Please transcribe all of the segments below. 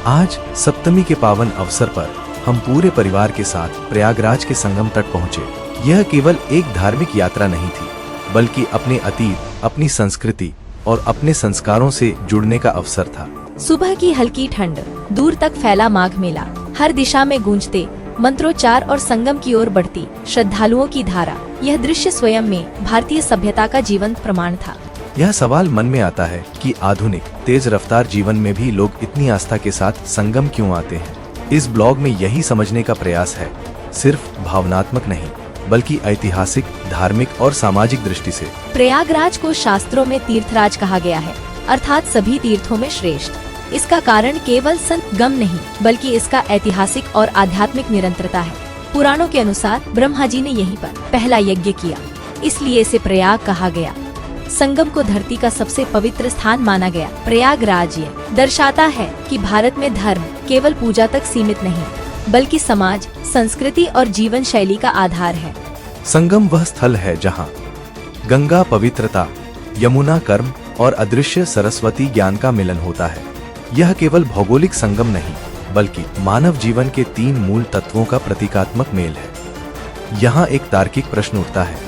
आज सप्तमी के पावन अवसर पर हम पूरे परिवार के साथ प्रयागराज के संगम तट पहुँचे। यह केवल एक धार्मिक यात्रा नहीं थी, बल्कि अपने अतीत, अपनी संस्कृति और अपने संस्कारों से जुड़ने का अवसर था। सुबह की हल्की ठंड, दूर तक फैला माघ मेला, हर दिशा में गूंजते मंत्रोच्चार और संगम की ओर बढ़ती श्रद्धालुओं की धारा, यह दृश्य स्वयं में भारतीय सभ्यता का जीवंत प्रमाण था। यह सवाल मन में आता है कि आधुनिक तेज रफ्तार जीवन में भी लोग इतनी आस्था के साथ संगम क्यों आते हैं। इस ब्लॉग में यही समझने का प्रयास है, सिर्फ भावनात्मक नहीं बल्कि ऐतिहासिक, धार्मिक और सामाजिक दृष्टि से। प्रयागराज को शास्त्रों में तीर्थराज कहा गया है, अर्थात सभी तीर्थों में श्रेष्ठ। इसका कारण केवल संगम नहीं बल्कि इसका ऐतिहासिक और आध्यात्मिक निरंतरता है। पुराणों के अनुसार ब्रह्मा जी ने यहीं पर पहला यज्ञ किया, इसलिए इसे प्रयाग कहा गया। संगम को धरती का सबसे पवित्र स्थान माना गया। प्रयागराज ये दर्शाता है कि भारत में धर्म केवल पूजा तक सीमित नहीं बल्कि समाज, संस्कृति और जीवन शैली का आधार है। संगम वह स्थल है जहाँ गंगा पवित्रता, यमुना कर्म और अदृश्य सरस्वती ज्ञान का मिलन होता है। यह केवल भौगोलिक संगम नहीं बल्कि मानव जीवन के 3 मूल तत्वों का प्रतीकात्मक मेल है। यहाँ एक तार्किक प्रश्न उठता है,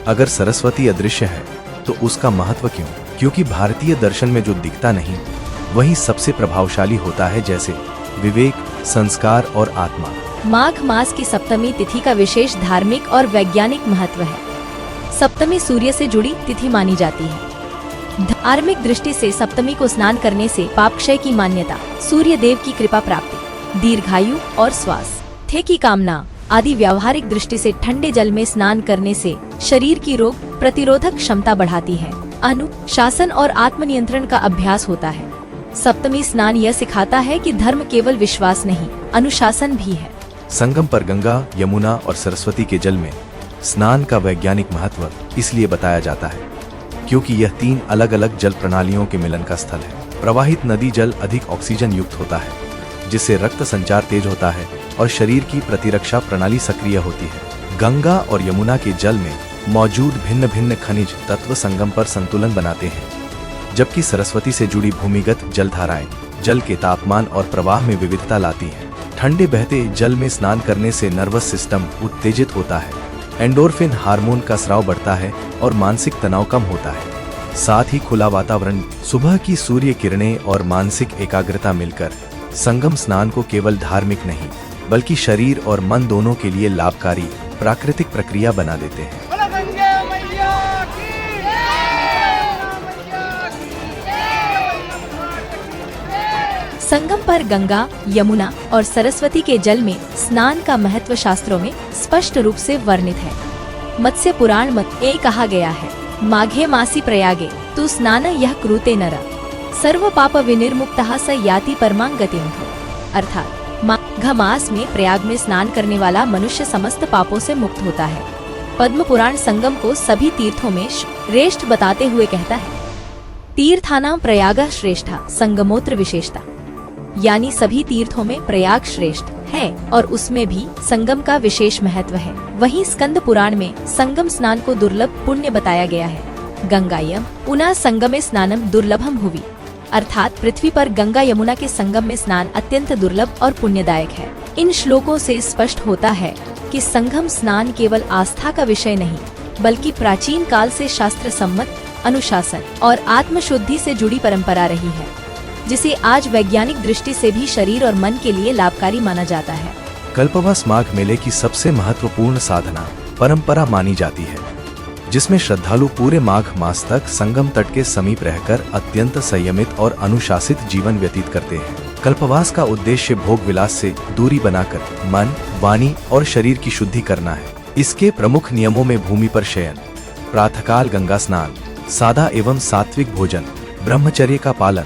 अगर सरस्वती अदृश्य है तो उसका महत्व क्यों? क्योंकि भारतीय दर्शन में जो दिखता नहीं वही सबसे प्रभावशाली होता है, जैसे विवेक, संस्कार और आत्मा। माघ मास की सप्तमी तिथि का विशेष धार्मिक और वैज्ञानिक महत्व है। सप्तमी सूर्य से जुड़ी तिथि मानी जाती है। धार्मिक दृष्टि से सप्तमी को स्नान करने से पाप क्षय की मान्यता, सूर्य देव की कृपा प्राप्ति, दीर्घायु और स्वास्थ्य की कामना आदि। व्यावहारिक दृष्टि से ठंडे जल में स्नान करने से शरीर की रोग प्रतिरोधक क्षमता बढ़ाती है। अनुशासन और आत्मनियंत्रण का अभ्यास होता है। सप्तमी स्नान यह सिखाता है कि धर्म केवल विश्वास नहीं, अनुशासन भी है। संगम पर गंगा, यमुना और सरस्वती के जल में स्नान का वैज्ञानिक महत्व इसलिए बताया जाता है क्योंकि यह 3 अलग अलग जल प्रणालियों के मिलन का स्थल है। प्रवाहित नदी जल अधिक ऑक्सीजन युक्त होता है, जिससे रक्त संचार तेज होता है और शरीर की प्रतिरक्षा प्रणाली सक्रिय होती है। गंगा और यमुना के जल में मौजूद भिन्न भिन्न खनिज तत्व संगम पर संतुलन बनाते हैं, जबकि सरस्वती से जुड़ी भूमिगत जलधाराएं जल के तापमान और प्रवाह में विविधता लाती हैं। ठंडे बहते जल में स्नान करने से नर्वस सिस्टम उत्तेजित होता है, एंडोर्फिन हार्मोन का स्राव बढ़ता है और मानसिक तनाव कम होता है। साथ ही खुला वातावरण, सुबह की सूर्य किरणें और मानसिक एकाग्रता मिलकर संगम स्नान को केवल धार्मिक नहीं बल्कि शरीर और मन दोनों के लिए लाभकारी प्राकृतिक प्रक्रिया बना देते हैं। संगम पर गंगा, यमुना और सरस्वती के जल में स्नान का महत्व शास्त्रों में स्पष्ट रूप से वर्णित है। मत्स्य पुराण में कहा गया है, माघे मासी प्रयागे तु स्नान यह कृते नर सर्व पाप विनिर्मुक्तः स याति परमां गतिं। अर्थात माघ मास में प्रयाग में स्नान करने वाला मनुष्य समस्त पापों से मुक्त होता है। पद्म पुराण संगम को सभी तीर्थों में श्रेष्ठ बताते हुए कहता है, तीर्थानां प्रयागः श्रेष्ठः संगमोत्र विशेषता, यानी सभी तीर्थों में प्रयाग श्रेष्ठ है और उसमें भी संगम का विशेष महत्व है। वहीं स्कंद पुराण में संगम स्नान को दुर्लभ पुण्य बताया गया है। गंगायम उना संगमे स्नानम दुर्लभम भुवि, अर्थात पृथ्वी पर गंगा यमुना के संगम में स्नान अत्यंत दुर्लभ और पुण्यदायक है। इन श्लोकों से स्पष्ट होता है कि संगम स्नान केवल आस्था का विषय नहीं बल्कि प्राचीन काल से शास्त्र सम्मत अनुशासन और आत्मशुद्धि से जुड़ी परंपरा रही है, जिसे आज वैज्ञानिक दृष्टि से भी शरीर और मन के लिए लाभकारी माना जाता है। कल्पवास माघ मेले की सबसे महत्वपूर्ण साधना परंपरा मानी जाती है, जिसमें श्रद्धालु पूरे माघ मास तक संगम तट के समीप रहकर अत्यंत संयमित और अनुशासित जीवन व्यतीत करते हैं। कल्पवास का उद्देश्य भोग विलास से दूरी बनाकर मन, वाणी और शरीर की शुद्धि करना है। इसके प्रमुख नियमों में भूमि पर शयन, प्रातःकाल गंगा स्नान, सादा एवं सात्विक भोजन, ब्रह्मचर्य का पालन,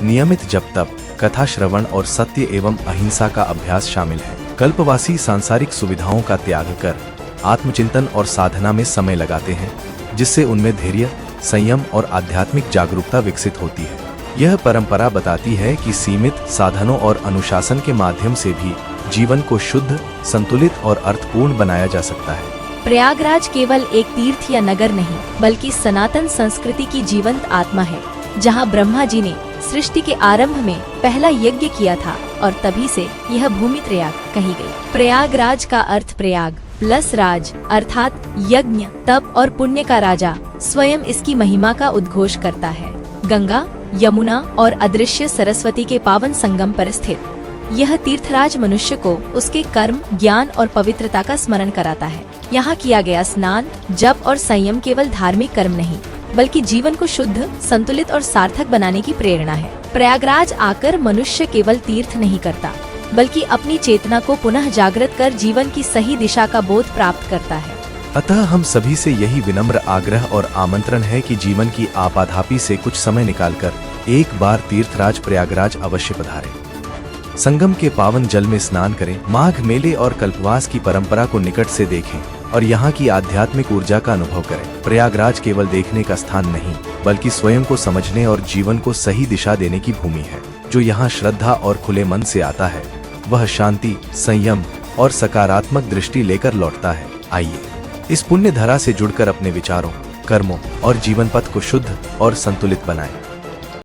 नियमित जप तप, कथा श्रवण और सत्य एवं अहिंसा का अभ्यास शामिल है। कल्पवासी सांसारिक सुविधाओं का त्याग कर आत्मचिंतन और साधना में समय लगाते हैं, जिससे उनमें धैर्य, संयम और आध्यात्मिक जागरूकता विकसित होती है। यह परंपरा बताती है कि सीमित साधनों और अनुशासन के माध्यम से भी जीवन को शुद्ध, संतुलित और अर्थपूर्ण बनाया जा सकता है। प्रयागराज केवल एक तीर्थ या नगर नहीं बल्कि सनातन संस्कृति की जीवंत आत्मा है, जहां ब्रह्मा जी ने सृष्टि के आरंभ में पहला यज्ञ किया था और तभी से यह भूमि प्रयाग कही गई। प्रयागराज का अर्थ प्रयाग प्लस राज अर्थात यज्ञ तप और पुण्य का राजा स्वयं इसकी महिमा का उद्घोष करता है। गंगा, यमुना और अदृश्य सरस्वती के पावन संगम पर स्थित यह तीर्थराज मनुष्य को उसके कर्म, ज्ञान और पवित्रता का स्मरण कराता है। यहाँ किया गया स्नान, जप और संयम केवल धार्मिक कर्म नहीं बल्कि जीवन को शुद्ध, संतुलित और सार्थक बनाने की प्रेरणा है। प्रयागराज आकर मनुष्य केवल तीर्थ नहीं करता बल्कि अपनी चेतना को पुनः जागृत कर जीवन की सही दिशा का बोध प्राप्त करता है। अतः हम सभी से यही विनम्र आग्रह और आमंत्रण है कि जीवन की आपाधापी से कुछ समय निकालकर एक बार तीर्थराज प्रयागराज अवश्य पधारें। संगम के पावन जल में स्नान करें, माघ मेले और कल्पवास की परंपरा को निकट से देखें और यहाँ की आध्यात्मिक ऊर्जा का अनुभव करें। प्रयागराज केवल देखने का स्थान नहीं बल्कि स्वयं को समझने और जीवन को सही दिशा देने की भूमि है। जो यहाँ श्रद्धा और खुले मन से आता है वह शांति, संयम और सकारात्मक दृष्टि लेकर लौटता है। आइए इस पुण्य धरा से जुड़कर अपने विचारों, कर्मों और जीवन पथ को शुद्ध और संतुलित बनाएं।